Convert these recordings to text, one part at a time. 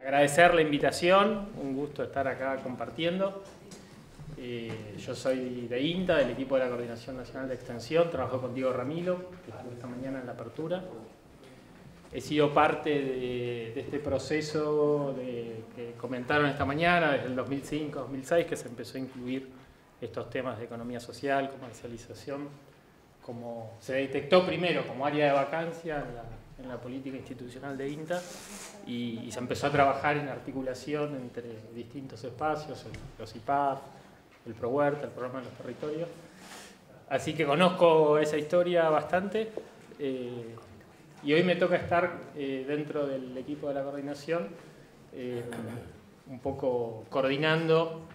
Agradecer la invitación, un gusto estar acá compartiendo. Yo soy de INTA, del equipo de la Coordinación Nacional de Extensión, trabajo con Diego Ramilo, que estuvo esta mañana en la apertura. He sido parte de este proceso que comentaron esta mañana, desde el 2005-2006, que se empezó a incluir estos temas de economía social, comercialización, como se detectó primero como área de vacancia en la política institucional de INTA y se empezó a trabajar en articulación entre distintos espacios, los IPAF, el ProHuerta, el Programa de los Territorios. Así que conozco esa historia bastante y hoy me toca estar dentro del equipo de la coordinación un poco coordinando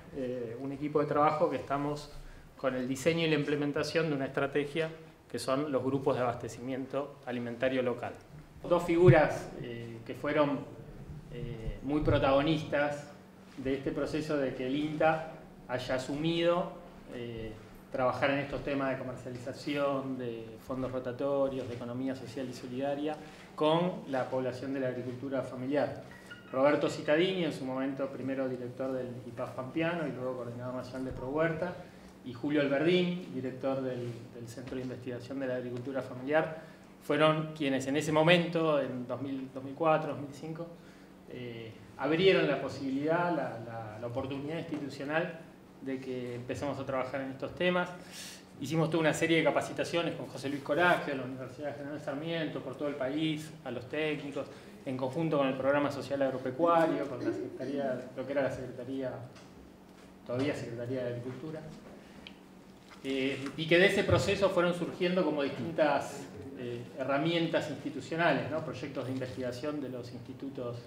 un equipo de trabajo que estamos con el diseño y la implementación de una estrategia que son los grupos de abastecimiento alimentario local. Dos figuras que fueron muy protagonistas de este proceso de que el INTA haya asumido trabajar en estos temas de comercialización, de fondos rotatorios, de economía social y solidaria con la población de la agricultura familiar. Roberto Cittadini, en su momento primero director del IPAF Pampeano y luego coordinador nacional de ProHuerta, y Julio Alberdín, director del Centro de Investigación de la Agricultura Familiar, fueron quienes en ese momento, en 2004, 2005, abrieron la posibilidad, la oportunidad institucional de que empecemos a trabajar en estos temas. Hicimos toda una serie de capacitaciones con José Luis Coraje, a la Universidad General Sarmiento, por todo el país, a los técnicos, en conjunto con el Programa Social Agropecuario, con la Secretaría, lo que era la Secretaría, todavía Secretaría de Agricultura. Y que de ese proceso fueron surgiendo como distintas herramientas institucionales, ¿no? Proyectos de investigación de los institutos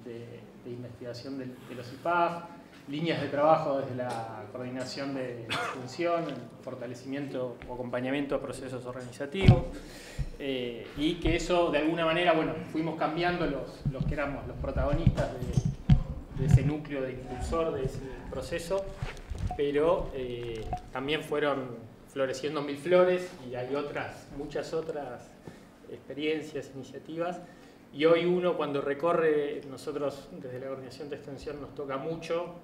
de investigación de los IPAF, líneas de trabajo desde la coordinación de extensión, el fortalecimiento o acompañamiento a procesos organizativos, y que eso de alguna manera, bueno, fuimos cambiando los que éramos los protagonistas de ese núcleo de impulsor de ese proceso, pero también fueron floreciendo mil flores y hay muchas otras experiencias, iniciativas. Y hoy uno cuando recorre, nosotros desde la Coordinación de Extensión nos toca mucho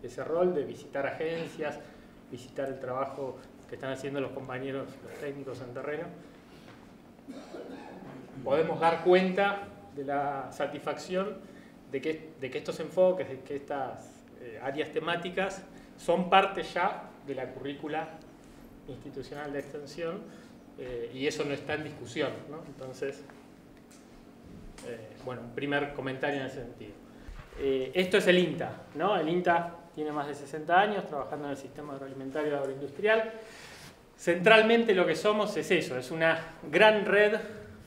ese rol de visitar agencias, visitar el trabajo que están haciendo los compañeros, los técnicos en terreno. Podemos dar cuenta de la satisfacción de que estos enfoques, de que estas áreas temáticas son parte ya de la currícula institucional de extensión y eso no está en discusión, ¿no? Entonces, bueno, un primer comentario en ese sentido. Esto es el INTA, ¿no? El INTA tiene más de 60 años trabajando en el sistema agroalimentario agroindustrial. Centralmente lo que somos es eso, es una gran red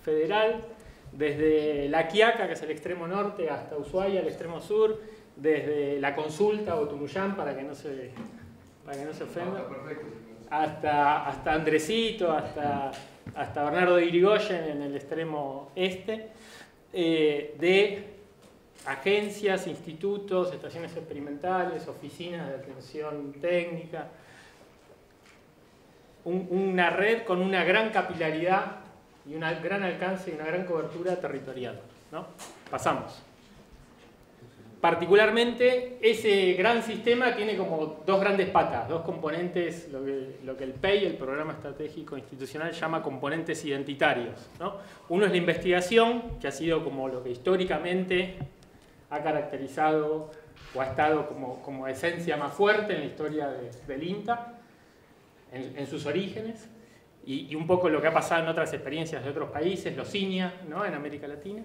federal desde La Quiaca, que es el extremo norte, hasta Ushuaia, el extremo sur, desde La Consulta o Tunuyán, para que no se ofenda, hasta Andresito, hasta Bernardo de Irigoyen en el extremo este, de agencias, institutos, estaciones experimentales, oficinas de atención técnica, una red con una gran capilaridad y un gran alcance y una gran cobertura territorial, ¿no? Pasamos. Particularmente, ese gran sistema tiene como dos grandes patas, dos componentes, lo que el PEI, el Programa Estratégico Institucional, llama componentes identitarios, ¿no? Uno es la investigación, que ha sido como lo que históricamente ha caracterizado o ha estado como esencia más fuerte en la historia del INTA, en sus orígenes, y un poco lo que ha pasado en otras experiencias de otros países, los INIA, ¿no? En América Latina.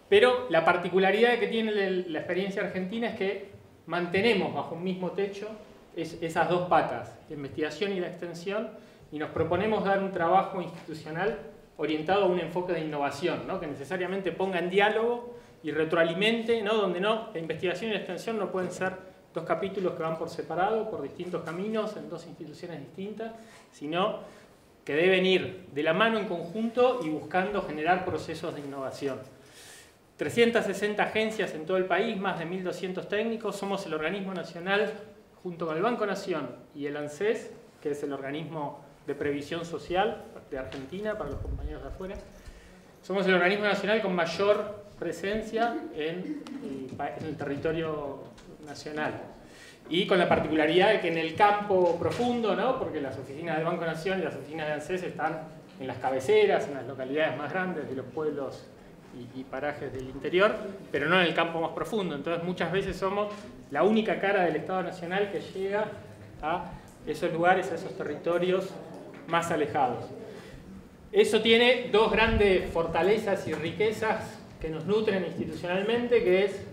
Pero la particularidad que tiene la experiencia argentina es que mantenemos bajo un mismo techo esas dos patas, la investigación y la extensión, y nos proponemos dar un trabajo institucional orientado a un enfoque de innovación, ¿no? Que necesariamente ponga en diálogo y retroalimente, ¿no? Donde no, la investigación y la extensión no pueden ser dos capítulos que van por separado, por distintos caminos, en dos instituciones distintas, sino que deben ir de la mano en conjunto y buscando generar procesos de innovación. 360 agencias en todo el país, más de 1.200 técnicos, somos el organismo nacional, junto con el Banco Nación y el ANSES, que es el organismo de previsión social de Argentina, para los compañeros de afuera, somos el organismo nacional con mayor presencia en el territorio nacional. Y con la particularidad de que en el campo profundo, ¿no? Porque las oficinas del Banco Nación y las oficinas de ANSES están en las cabeceras, en las localidades más grandes de los pueblos y parajes del interior, pero no en el campo más profundo. Entonces muchas veces somos la única cara del Estado Nacional que llega a esos lugares, a esos territorios más alejados. Eso tiene dos grandes fortalezas y riquezas que nos nutren institucionalmente, que es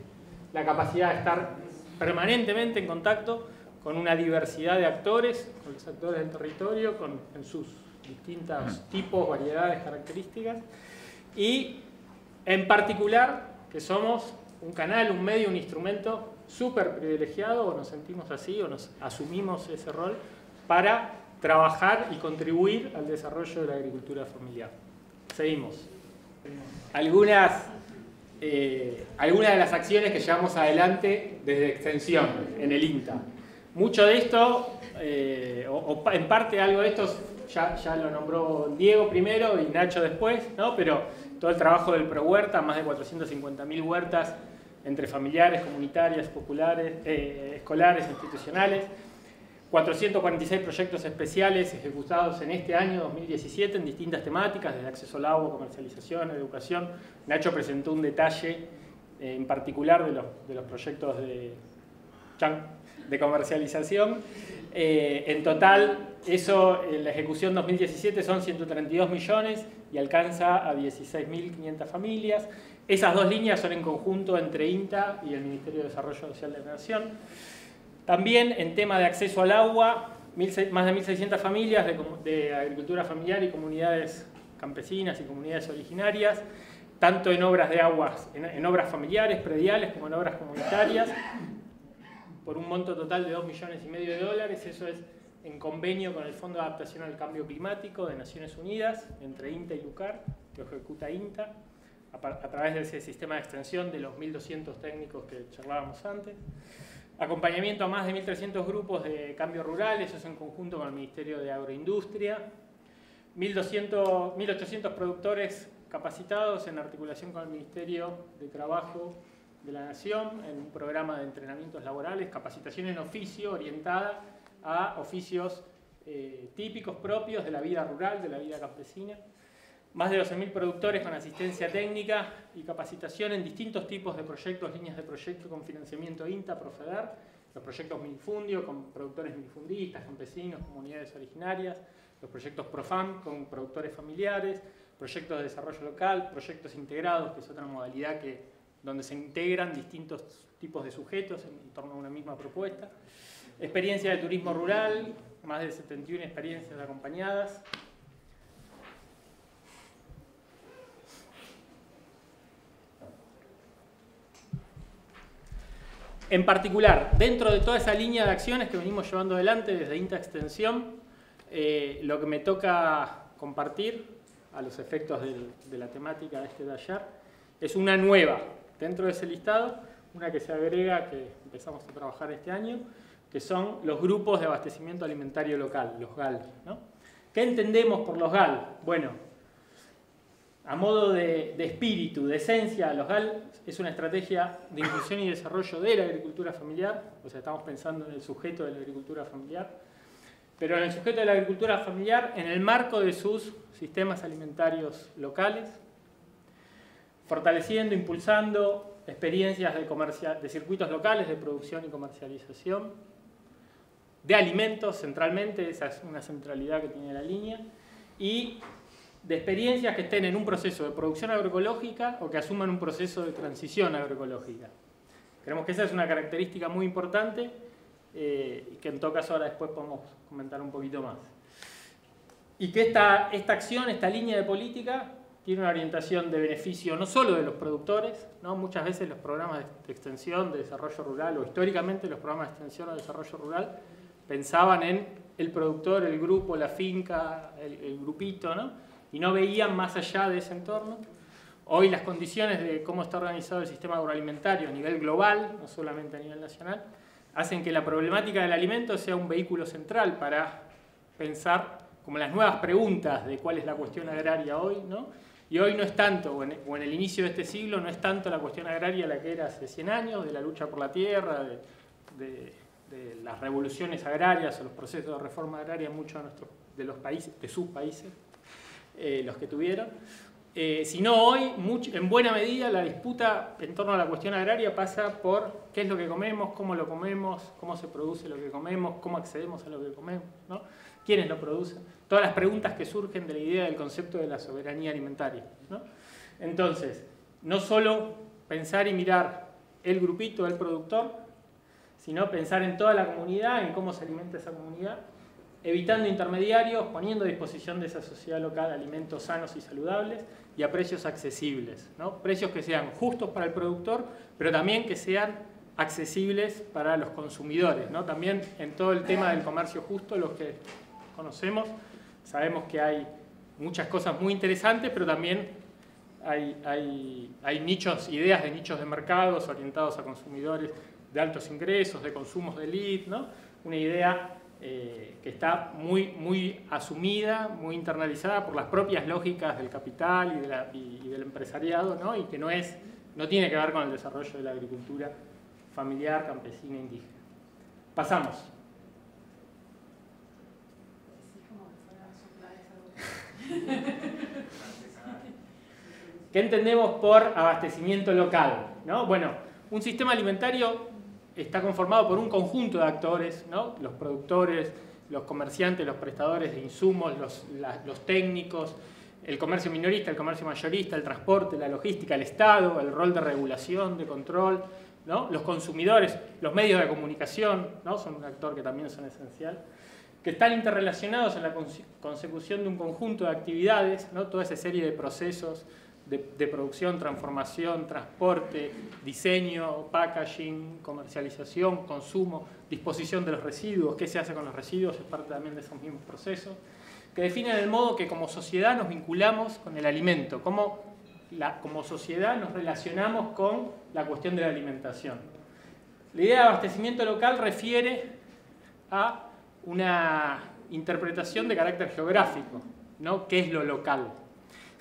la capacidad de estar permanentemente en contacto con una diversidad de actores, con los actores del territorio, en sus distintos tipos, variedades, características, y en particular que somos un canal, un medio, un instrumento súper privilegiado, o nos sentimos así, o nos asumimos ese rol, para trabajar y contribuir al desarrollo de la agricultura familiar. Seguimos. Algunas de las acciones que llevamos adelante desde Extensión, en el INTA. Mucho de esto, o en parte algo de esto, ya lo nombró Diego primero y Nacho después, ¿no? Pero todo el trabajo del ProHuerta, más de 450.000 huertas entre familiares, comunitarias, populares, escolares, institucionales. 446 proyectos especiales ejecutados en este año 2017 en distintas temáticas, desde acceso al agua, comercialización, educación. Nacho presentó un detalle en particular de los proyectos de comercialización. En total, la ejecución 2017 son 132 millones y alcanza a 16.500 familias. Esas dos líneas son en conjunto entre INTA y el Ministerio de Desarrollo Social de la Nación. También en tema de acceso al agua, más de 1.600 familias de agricultura familiar y comunidades campesinas y comunidades originarias, tanto en obras de aguas, en obras familiares, prediales, como en obras comunitarias, por un monto total de $2,5 millones. Eso es en convenio con el Fondo de Adaptación al Cambio Climático de Naciones Unidas, entre INTA y LUCAR, que ejecuta INTA, a través de ese sistema de extensión de los 1.200 técnicos que charlábamos antes. Acompañamiento a más de 1.300 grupos de cambio rural, eso es en conjunto con el Ministerio de Agroindustria. 1.800 productores capacitados en articulación con el Ministerio de Trabajo de la Nación en un programa de entrenamientos laborales, capacitación en oficio orientada a oficios típicos propios de la vida rural, de la vida campesina. Más de 12.000 productores con asistencia técnica y capacitación en distintos tipos de proyectos, líneas de proyecto con financiamiento INTA, Profeder, los proyectos minifundio con productores minifundistas, campesinos, comunidades originarias, los proyectos PROFAM con productores familiares, proyectos de desarrollo local, proyectos integrados, que es otra modalidad donde se integran distintos tipos de sujetos en torno a una misma propuesta. Experiencia de turismo rural, más de 71 experiencias acompañadas. En particular, dentro de toda esa línea de acciones que venimos llevando adelante desde INTA Extensión, lo que me toca compartir a los efectos de la temática de este taller es una nueva dentro de ese listado, una que se agrega, que empezamos a trabajar este año, que son los grupos de abastecimiento alimentario local, los GAL, ¿no? ¿Qué entendemos por los GAL? Bueno, a modo de espíritu, de esencia, los GAL es una estrategia de inclusión y desarrollo de la agricultura familiar, o sea, estamos pensando en el sujeto de la agricultura familiar, pero en el sujeto de la agricultura familiar en el marco de sus sistemas alimentarios locales, fortaleciendo, impulsando experiencias de circuitos locales de producción y comercialización, de alimentos centralmente, esa es una centralidad que tiene la línea, y de experiencias que estén en un proceso de producción agroecológica o que asuman un proceso de transición agroecológica. Creemos que esa es una característica muy importante y que en todo caso ahora después podemos comentar un poquito más. Y que esta acción, esta línea de política, tiene una orientación de beneficio no solo de los productores, ¿no? Muchas veces los programas de extensión, de desarrollo rural, o históricamente los programas de extensión o de desarrollo rural, pensaban en el productor, el grupo, la finca, el grupito, ¿no? Y no veían más allá de ese entorno. Hoy las condiciones de cómo está organizado el sistema agroalimentario a nivel global, no solamente a nivel nacional, hacen que la problemática del alimento sea un vehículo central para pensar como las nuevas preguntas de cuál es la cuestión agraria hoy, ¿no? Y hoy no es tanto, o en el inicio de este siglo, no es tanto la cuestión agraria la que era hace 100 años, de la lucha por la tierra, de las revoluciones agrarias o los procesos de reforma agraria en muchos de los países, de sus países, los que tuvieron. Sino hoy, en buena medida, la disputa en torno a la cuestión agraria pasa por qué es lo que comemos, cómo se produce lo que comemos, cómo accedemos a lo que comemos, ¿no? ¿Quiénes lo producen? Todas las preguntas que surgen de la idea del concepto de la soberanía alimentaria, ¿no? Entonces, no solo pensar y mirar el grupito, el productor, sino pensar en toda la comunidad, en cómo se alimenta esa comunidad, evitando intermediarios, poniendo a disposición de esa sociedad local alimentos sanos y saludables y a precios accesibles, ¿no? Precios que sean justos para el productor, pero también que sean accesibles para los consumidores, ¿no? También en todo el tema del comercio justo, los que conocemos, sabemos que hay muchas cosas muy interesantes, pero también hay nichos, ideas de nichos de mercados orientados a consumidores de altos ingresos, de consumos de élite, ¿no? Una idea que está muy asumida, muy internalizada por las propias lógicas del capital y del empresariado, ¿no? Y que no tiene que ver con el desarrollo de la agricultura familiar, campesina, indígena. Pasamos. ¿Qué entendemos por abastecimiento local? ¿No? Bueno, un sistema alimentario está conformado por un conjunto de actores, ¿no? Los productores, los comerciantes, los prestadores de insumos, los técnicos, el comercio minorista, el comercio mayorista, el transporte, la logística, el Estado, el rol de regulación, de control, ¿no? Los consumidores, los medios de comunicación, ¿no? Son un actor que también son esencial, que están interrelacionados en la consecución de un conjunto de actividades, ¿no? Toda esa serie de procesos de producción, transformación, transporte, diseño, packaging, comercialización, consumo, disposición de los residuos, qué se hace con los residuos, es parte también de esos mismos procesos, que definen el modo que como sociedad nos vinculamos con el alimento, cómo como sociedad nos relacionamos con la cuestión de la alimentación. La idea de abastecimiento local refiere a una interpretación de carácter geográfico, ¿no? ¿Qué es lo local?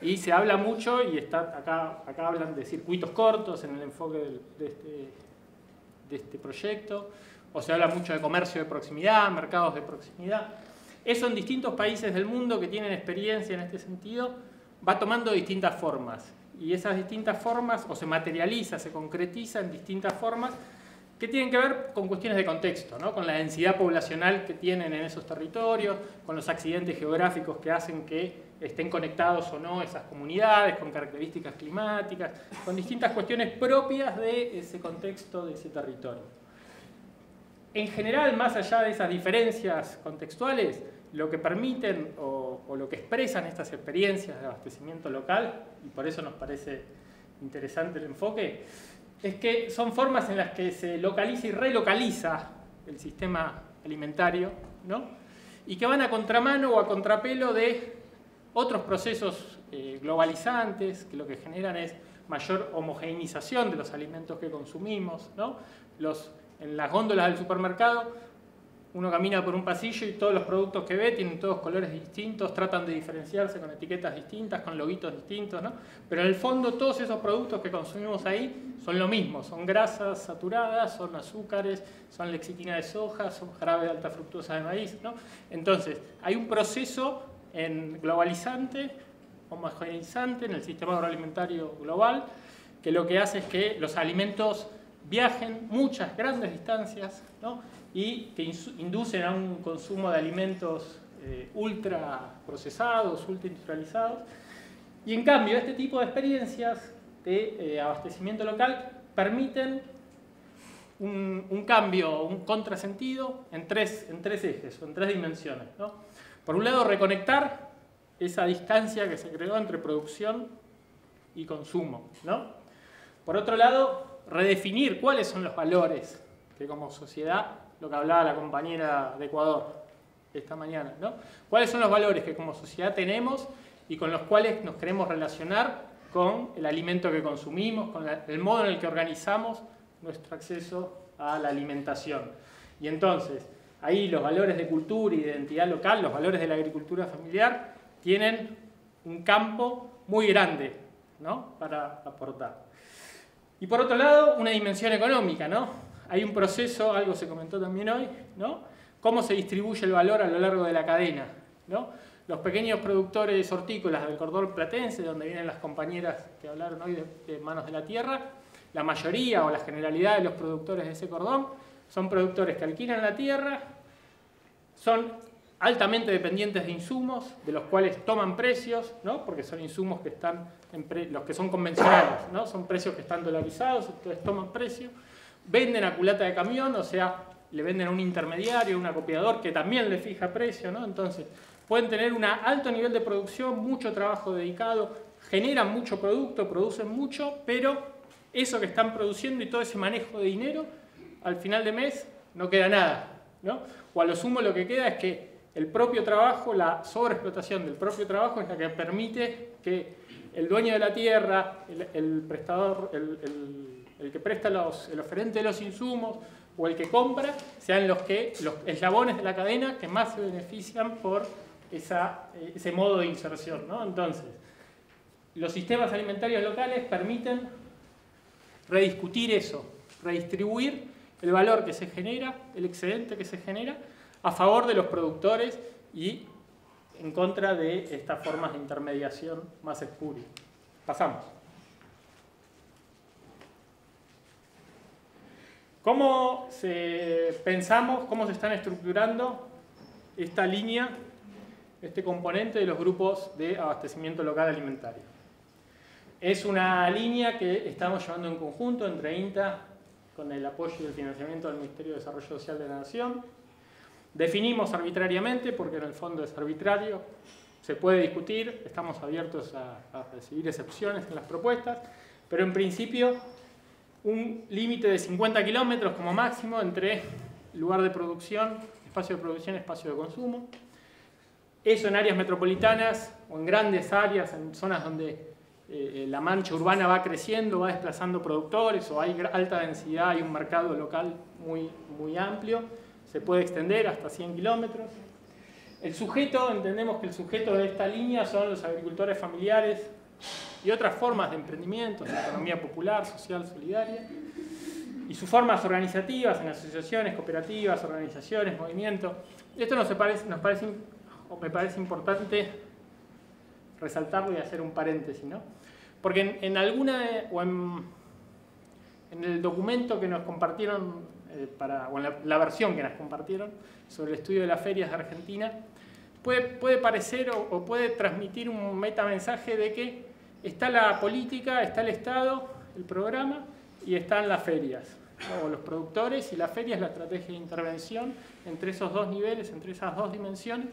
Y se habla mucho, y acá hablan de circuitos cortos en el enfoque de este proyecto, o se habla mucho de comercio de proximidad, mercados de proximidad. Eso en distintos países del mundo que tienen experiencia en este sentido va tomando distintas formas. Y esas distintas formas o se materializa, se concretiza en distintas formas que tienen que ver con cuestiones de contexto, ¿no? Con la densidad poblacional que tienen en esos territorios, con los accidentes geográficos que hacen que estén conectados o no esas comunidades, con características climáticas, con distintas cuestiones propias de ese contexto, de ese territorio. En general, más allá de esas diferencias contextuales, lo que permiten o lo que expresan estas experiencias de abastecimiento local, y por eso nos parece interesante el enfoque, es que son formas en las que se localiza y relocaliza el sistema alimentario, ¿no? Y que van a contramano o a contrapelo de otros procesos globalizantes, que lo que generan es mayor homogeneización de los alimentos que consumimos, ¿no? En las góndolas del supermercado, uno camina por un pasillo y todos los productos que ve tienen todos colores distintos, tratan de diferenciarse con etiquetas distintas, con loguitos distintos, ¿no? Pero en el fondo todos esos productos que consumimos ahí son lo mismo, son grasas saturadas, son azúcares, son lexitina de soja, son jarabe de alta fructosa de maíz, ¿no? Entonces, hay un proceso globalizante, homogeneizante en el sistema agroalimentario global, que lo que hace es que los alimentos viajen muchas grandes distancias, ¿no? Y que inducen a un consumo de alimentos ultra procesados, ultra industrializados. Y en cambio, este tipo de experiencias de abastecimiento local permiten un cambio, un contrasentido en tres ejes o en tres dimensiones, ¿no? Por un lado, reconectar esa distancia que se creó entre producción y consumo, ¿no? Por otro lado, redefinir cuáles son los valores que como sociedad, lo que hablaba la compañera de Ecuador esta mañana, ¿no? ¿Cuáles son los valores que como sociedad tenemos y con los cuales nos queremos relacionar con el alimento que consumimos, con el modo en el que organizamos nuestro acceso a la alimentación? Y entonces, ahí los valores de cultura y de identidad local, los valores de la agricultura familiar, tienen un campo muy grande, ¿no?, para aportar. Y por otro lado, una dimensión económica, ¿no? Hay un proceso, algo se comentó también hoy, ¿no?, cómo se distribuye el valor a lo largo de la cadena, ¿no? Los pequeños productores hortícolas del cordón platense, donde vienen las compañeras que hablaron hoy de Manos de la Tierra, la mayoría o la generalidad de los productores de ese cordón son productores que alquilan la tierra, son altamente dependientes de insumos, de los cuales toman precios, ¿no?, porque son insumos que están, los que son convencionales, ¿no?, son precios que están dolarizados, entonces toman precios, venden a culata de camión, o sea, le venden a un intermediario, a un acopiador que también le fija precio, ¿no? Entonces, pueden tener un alto nivel de producción, mucho trabajo dedicado, generan mucho producto, producen mucho, pero eso que están produciendo y todo ese manejo de dinero, al final de mes no queda nada, ¿no? O a lo sumo lo que queda es que el propio trabajo, la sobreexplotación del propio trabajo es la que permite que el dueño de la tierra, el prestador, el que presta el oferente de los insumos o el que compra, sean los eslabones de la cadena que más se benefician por ese modo de inserción, ¿no? Entonces, los sistemas alimentarios locales permiten rediscutir eso, redistribuir el valor que se genera, el excedente que se genera, a favor de los productores y en contra de estas formas de intermediación más espurias. Pasamos. ¿Cómo pensamos, cómo se están estructurando esta línea, este componente de los grupos de abastecimiento local alimentario? Es una línea que estamos llevando en conjunto entre INTA, con el apoyo y el financiamiento del Ministerio de Desarrollo Social de la Nación. Definimos arbitrariamente, porque en el fondo es arbitrario, se puede discutir, estamos abiertos a recibir excepciones en las propuestas, pero en principio un límite de 50 kilómetros como máximo entre lugar de producción, espacio de producción, espacio de consumo. Eso en áreas metropolitanas o en grandes áreas, en zonas donde la mancha urbana va creciendo, va desplazando productores o hay alta densidad, hay un mercado local muy amplio, se puede extender hasta 100 kilómetros. El sujeto, entendemos que el sujeto de esta línea son los agricultores familiares y otras formas de emprendimiento, de economía popular, social, solidaria, y sus formas organizativas en asociaciones, cooperativas, organizaciones, movimientos. Esto me parece importante resaltarlo y hacer un paréntesis, ¿no? Porque en el documento que nos compartieron, o en la versión que nos compartieron sobre el estudio de las ferias de Argentina, puede parecer o puede transmitir un metamensaje de que está la política, está el Estado, el programa, y están las ferias, ¿no? O los productores, y la feria es la estrategia de intervención entre esos dos niveles, entre esas dos dimensiones,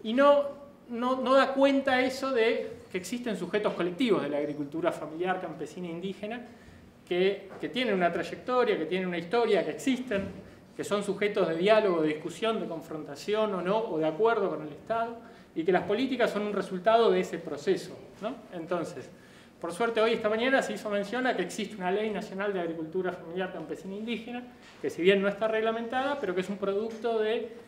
y no da cuenta eso de que existen sujetos colectivos de la agricultura familiar, campesina e indígena que tienen una trayectoria, que tienen una historia, que existen, que son sujetos de diálogo, de discusión, de confrontación o no, o de acuerdo con el Estado, y que las políticas son un resultado de ese proceso, ¿no? Entonces, por suerte hoy, esta mañana, se hizo mención a que existe una Ley Nacional de Agricultura Familiar, Campesina e Indígena, que si bien no está reglamentada, pero que es un producto de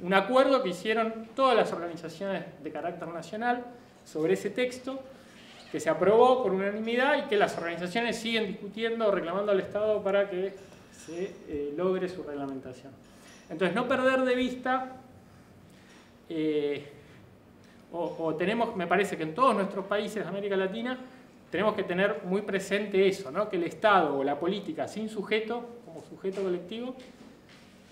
un acuerdo que hicieron todas las organizaciones de carácter nacional sobre ese texto, que se aprobó por unanimidad y que las organizaciones siguen discutiendo, reclamando al Estado para que se logre su reglamentación. Entonces, no perder de vista, me parece que en todos nuestros países de América Latina tenemos que tener muy presente eso, ¿no? Que el Estado o la política sin sujeto, como sujeto colectivo,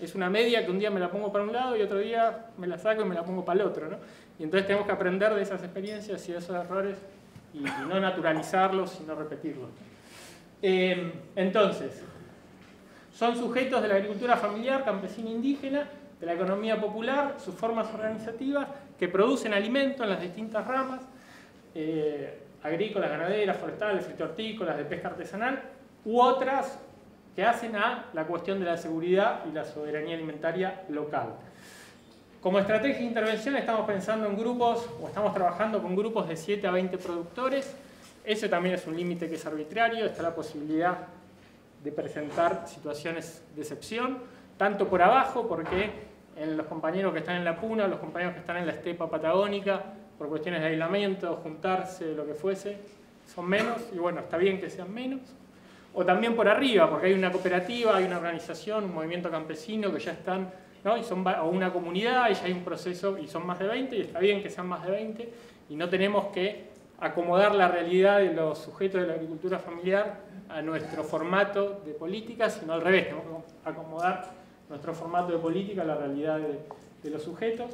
es una media que un día me la pongo para un lado y otro día me la saco y me la pongo para el otro, ¿no? Y entonces tenemos que aprender de esas experiencias y de esos errores y no naturalizarlos, sino repetirlos. Entonces, son sujetos de la agricultura familiar, campesina e indígena, de la economía popular, sus formas organizativas, que producen alimento en las distintas ramas, agrícolas, ganaderas, forestales, fritohortícolas, de pesca artesanal, u otras que hacen a la cuestión de la seguridad y la soberanía alimentaria local. Como estrategia de intervención estamos pensando en grupos, o estamos trabajando con grupos de 7 a 20 productores. Ese también es un límite que es arbitrario, está la posibilidad de presentar situaciones de excepción, tanto por abajo, porque en los compañeros que están en la puna, los compañeros que están en la estepa patagónica, por cuestiones de aislamiento, juntarse, lo que fuese, son menos, y bueno, está bien que sean menos. O también por arriba, porque hay una cooperativa, hay una organización, un movimiento campesino que ya están, ¿no? O una comunidad, y ya hay un proceso, y son más de 20, y está bien que sean más de 20, y no tenemos que acomodar la realidad de los sujetos de la agricultura familiar a nuestro formato de política, sino al revés, tenemos que acomodar nuestro formato de política a la realidad de los sujetos.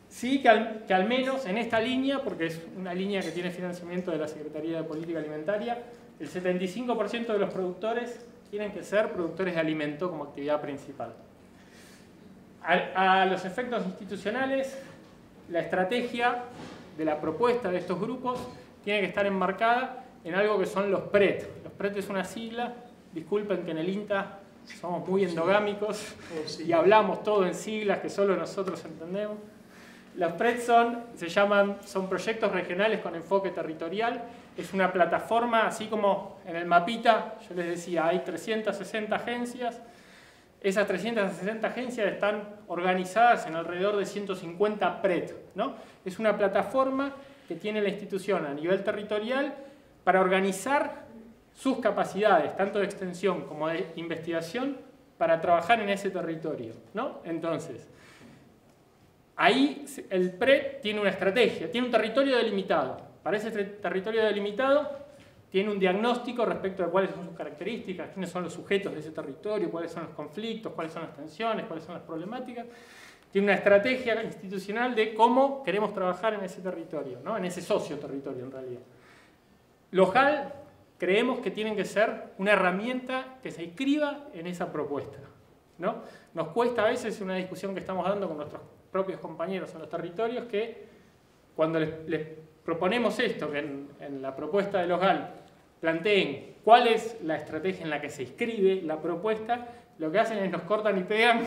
Sí que al menos en esta línea, porque es una línea que tiene financiamiento de la Secretaría de Política Alimentaria, el 75% de los productores tienen que ser productores de alimento como actividad principal. A los efectos institucionales, la estrategia de la propuesta de estos grupos tiene que estar enmarcada en algo que son los PRET. Los PRET es una sigla, disculpen que en el INTA somos muy endogámicos y hablamos todo en siglas que solo nosotros entendemos. Los PRET son proyectos regionales con enfoque territorial. Es una plataforma, así como en el mapita, yo les decía, hay 360 agencias. Esas 360 agencias están organizadas en alrededor de 150 PRET, ¿no? Es una plataforma que tiene la institución a nivel territorial para organizar sus capacidades, tanto de extensión como de investigación, para trabajar en ese territorio, ¿no? Entonces, ahí el PRET tiene una estrategia, tiene un territorio delimitado. Para ese territorio delimitado tiene un diagnóstico respecto de cuáles son sus características, quiénes son los sujetos de ese territorio, cuáles son los conflictos, cuáles son las tensiones, cuáles son las problemáticas. Tiene una estrategia institucional de cómo queremos trabajar en ese territorio, ¿no? En ese socio-territorio en realidad. Los GAL creemos que tienen que ser una herramienta que se inscriba en esa propuesta, ¿no? Nos cuesta a veces una discusión que estamos dando con nuestros propios compañeros en los territorios que cuando les proponemos esto, que en la propuesta de los GAL planteen cuál es la estrategia en la que se inscribe la propuesta, lo que hacen es nos cortan y pegan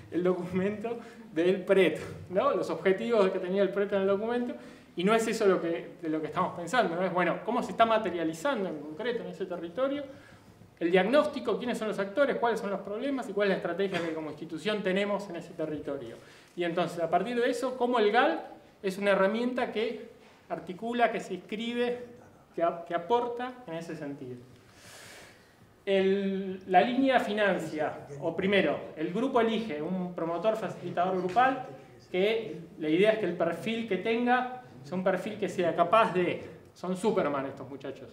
el documento del PRET, ¿no? Los objetivos que tenía el PRET en el documento, y no es eso de lo que estamos pensando, ¿no? Es, bueno, cómo se está materializando en concreto en ese territorio, el diagnóstico, quiénes son los actores, cuáles son los problemas y cuál es la estrategia que como institución tenemos en ese territorio. Y entonces, a partir de eso, cómo el GAL es una herramienta que articula, que se inscribe, que aporta en ese sentido. La línea financia, o primero, el grupo elige un promotor facilitador grupal, que la idea es que el perfil que tenga sea un perfil que sea capaz de, son Superman estos muchachos,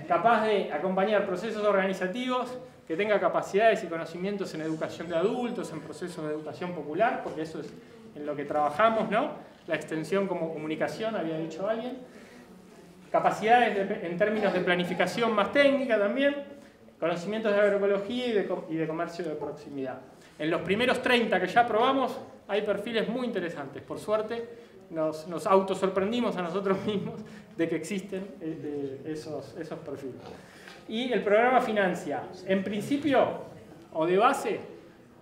capaz de acompañar procesos organizativos, que tenga capacidades y conocimientos en educación de adultos, en procesos de educación popular, porque eso es en lo que trabajamos, ¿no? La extensión como comunicación, había dicho alguien. Capacidades en términos de planificación más técnica también, conocimientos de agroecología y de comercio de proximidad. En los primeros 30 que ya probamos, hay perfiles muy interesantes. Por suerte, nos autosorprendimos a nosotros mismos de que existen esos perfiles. Y el programa financia, en principio, o de base,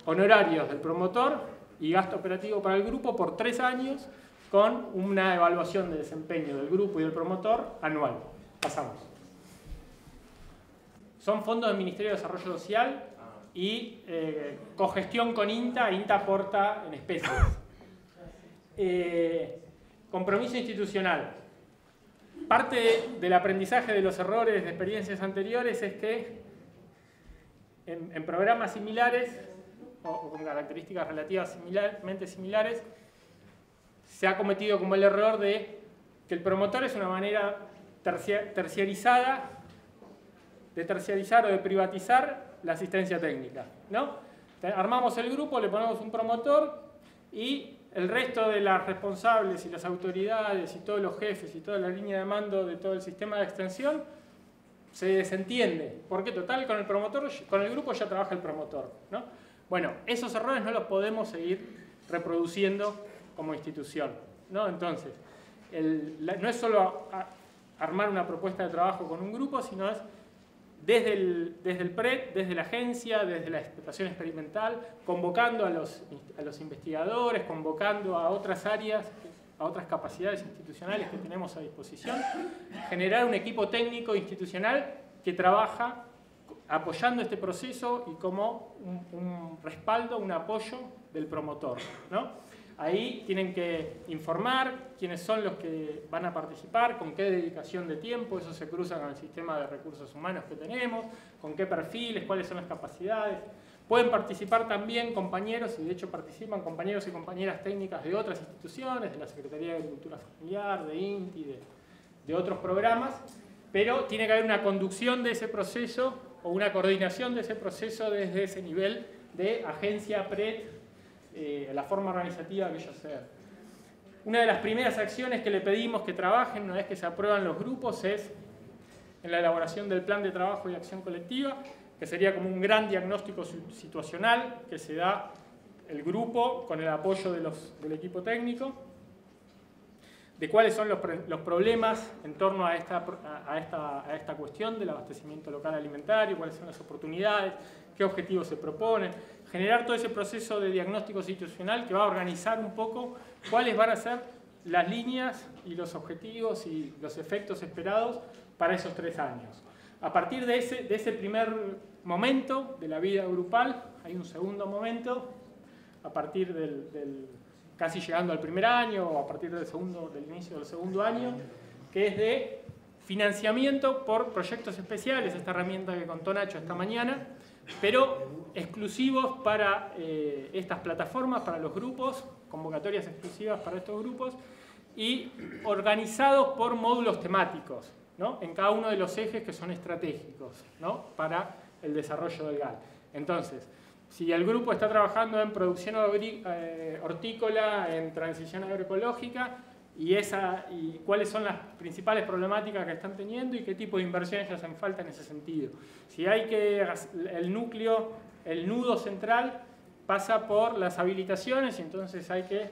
honorarios del promotor y gasto operativo para el grupo por 3 años, con una evaluación de desempeño del grupo y del promotor anual. Pasamos. Son fondos del Ministerio de Desarrollo Social y cogestión con INTA. INTA aporta en especies. Compromiso institucional. Parte del aprendizaje de los errores de experiencias anteriores es que en programas similares o con características relativamente similares se ha cometido como el error de que el promotor es una manera terciarizada de terciarizar o de privatizar la asistencia técnica, ¿no? Armamos el grupo, le ponemos un promotor y el resto de las responsables y las autoridades y todos los jefes y toda la línea de mando de todo el sistema de extensión se desentiende, porque total con el promotor, con el grupo ya trabaja el promotor, ¿no? Bueno, esos errores no los podemos seguir reproduciendo como institución, ¿no? Entonces, no es solo armar una propuesta de trabajo con un grupo, sino es desde el PRET, desde la agencia, desde la explotación experimental, convocando a los investigadores, convocando a otras áreas, a otras capacidades institucionales que tenemos a disposición, generar un equipo técnico institucional que trabaja apoyando este proceso y como un respaldo, un apoyo del promotor, ¿no? Ahí tienen que informar quiénes son los que van a participar, con qué dedicación de tiempo, eso se cruza con el sistema de recursos humanos que tenemos, con qué perfiles, cuáles son las capacidades. Pueden participar también compañeros, y de hecho participan compañeros y compañeras técnicas de otras instituciones, de la Secretaría de Agricultura Familiar, de INTI, de otros programas, pero tiene que haber una conducción de ese proceso o una coordinación de ese proceso desde ese nivel de agencia PRED, la forma organizativa que ellos sean. Una de las primeras acciones que le pedimos que trabajen una vez que se aprueban los grupos es en la elaboración del plan de trabajo y acción colectiva, que sería como un gran diagnóstico situacional que se da el grupo con el apoyo del equipo técnico, de cuáles son los problemas en torno a esta cuestión del abastecimiento local alimentario, cuáles son las oportunidades, qué objetivos se proponen, generar todo ese proceso de diagnóstico situacional que va a organizar un poco cuáles van a ser las líneas y los objetivos y los efectos esperados para esos 3 años. A partir de ese primer momento de la vida grupal, hay un segundo momento, a partir casi llegando al primer año o a partir del inicio del segundo año, que es de financiamiento por proyectos especiales, esta herramienta que contó Nacho esta mañana, pero exclusivos para estas plataformas, para los grupos, convocatorias exclusivas para estos grupos, y organizados por módulos temáticos, ¿no? En cada uno de los ejes que son estratégicos, ¿no? Para el desarrollo del GAL. Entonces, si el grupo está trabajando en producción hortícola, en transición agroecológica, y cuáles son las principales problemáticas que están teniendo y qué tipo de inversiones les hacen falta en ese sentido. Si hay que el nudo central pasa por las habilitaciones, y entonces hay que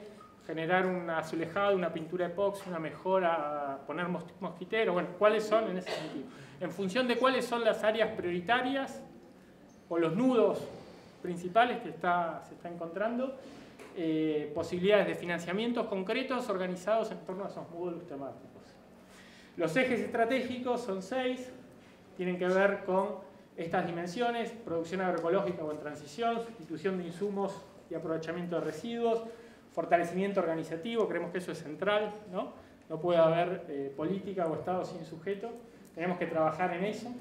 generar una azulejada, una pintura epoxi, una mejora, poner mosquiteros, bueno, cuáles son en ese sentido. En función de cuáles son las áreas prioritarias o los nudos principales que se está encontrando, posibilidades de financiamientos concretos organizados en torno a esos módulos temáticos. Los ejes estratégicos son 6, tienen que ver con estas dimensiones: producción agroecológica o en transición, sustitución de insumos y aprovechamiento de residuos, fortalecimiento organizativo, creemos que eso es central, ¿no? No puede haber política o Estado sin sujeto, tenemos que trabajar en eso.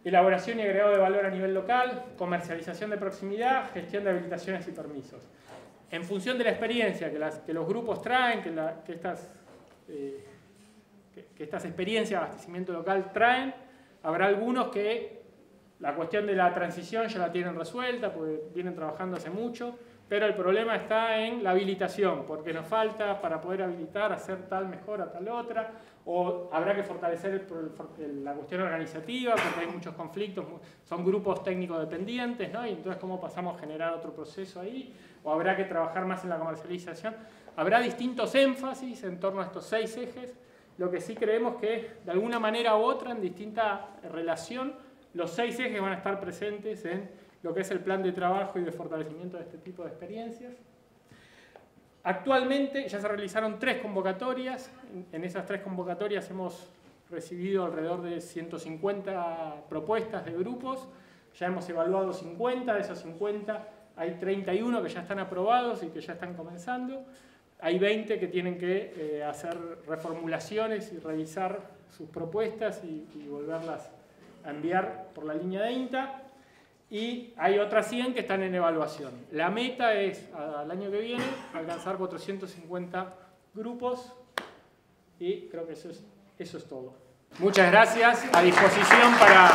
Elaboración y agregado de valor a nivel local, comercialización de proximidad, gestión de habilitaciones y permisos. En función de la experiencia que los grupos traen, que estas experiencias de abastecimiento local traen, habrá algunos que la cuestión de la transición ya la tienen resuelta, porque vienen trabajando hace mucho, pero el problema está en la habilitación, porque nos falta para poder habilitar, hacer tal mejora, tal otra, o habrá que fortalecer la cuestión organizativa, porque hay muchos conflictos, son grupos técnicos dependientes, ¿no? Y entonces cómo pasamos a generar otro proceso ahí, o habrá que trabajar más en la comercialización. Habrá distintos énfasis en torno a estos 6 ejes, lo que sí creemos que de alguna manera u otra, en distinta relación, los 6 ejes van a estar presentes en lo que es el plan de trabajo y de fortalecimiento de este tipo de experiencias. Actualmente ya se realizaron 3 convocatorias. En esas 3 convocatorias hemos recibido alrededor de 150 propuestas de grupos. Ya hemos evaluado 50, de esos 50 hay 31 que ya están aprobados y que ya están comenzando. Hay 20 que tienen que hacer reformulaciones y revisar sus propuestas y volverlas a enviar por la línea de INTA. Y hay otras 100 que están en evaluación. La meta es, al año que viene, alcanzar 450 grupos, y creo que eso es todo. Muchas gracias. A disposición para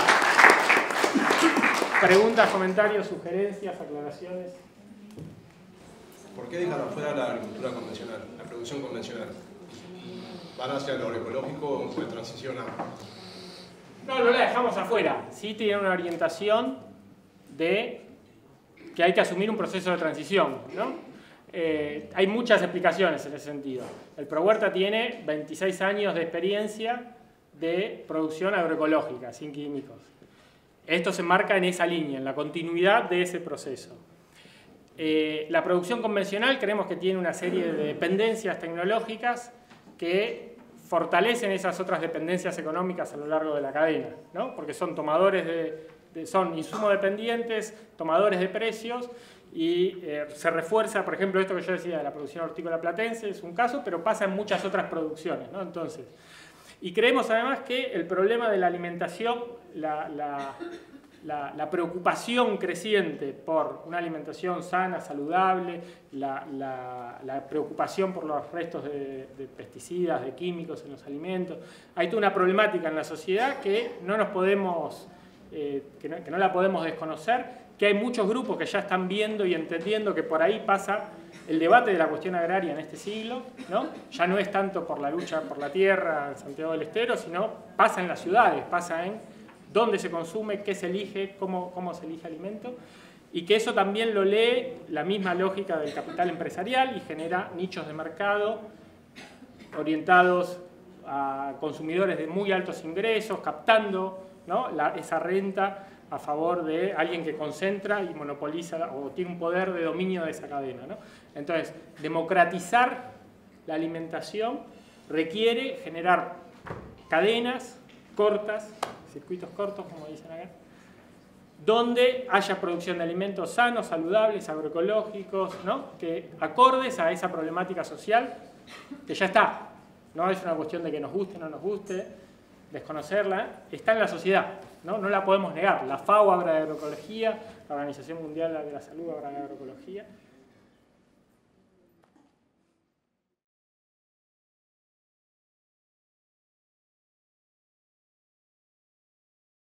preguntas, comentarios, sugerencias, aclaraciones. ¿Por qué dejan afuera la agricultura convencional, la producción convencional? ¿Van hacia lo agroecológico o de transición a...? No la dejamos afuera. Sí tiene una orientación de que hay que asumir un proceso de transición, ¿no? Hay muchas explicaciones en ese sentido. El ProHuerta tiene 26 años de experiencia de producción agroecológica, sin químicos. Esto se marca en esa línea, en la continuidad de ese proceso. La producción convencional creemos que tiene una serie de dependencias tecnológicas que fortalecen esas otras dependencias económicas a lo largo de la cadena, ¿no? Porque son tomadores son insumodependientes, tomadores de precios, y se refuerza, por ejemplo, esto que yo decía de la producción hortícola platense, es un caso, pero pasa en muchas otras producciones, ¿no? Entonces, y creemos además que el problema de la alimentación, la preocupación creciente por una alimentación sana, saludable, la preocupación por los restos de pesticidas, de químicos en los alimentos, hay toda una problemática en la sociedad que no nos podemos, que no la podemos desconocer, que hay muchos grupos que ya están viendo y entendiendo que por ahí pasa el debate de la cuestión agraria en este siglo, ¿no? Ya no es tanto por la lucha por la tierra en Santiago del Estero, sino pasa en las ciudades, pasa en dónde se consume, qué se elige, cómo se elige alimento, y que eso también lo lee la misma lógica del capital empresarial y genera nichos de mercado orientados a consumidores de muy altos ingresos, captando, ¿no?, esa renta a favor de alguien que concentra y monopoliza o tiene un poder de dominio de esa cadena, ¿no? Entonces, democratizar la alimentación requiere generar cadenas cortas, circuitos cortos, como dicen acá, donde haya producción de alimentos sanos, saludables, agroecológicos, ¿no?, que acordes a esa problemática social que ya está. No es una cuestión de que nos guste o no nos guste, desconocerla, está en la sociedad, ¿no? No la podemos negar. La FAO habla de agroecología, la Organización Mundial de la Salud habla de agroecología.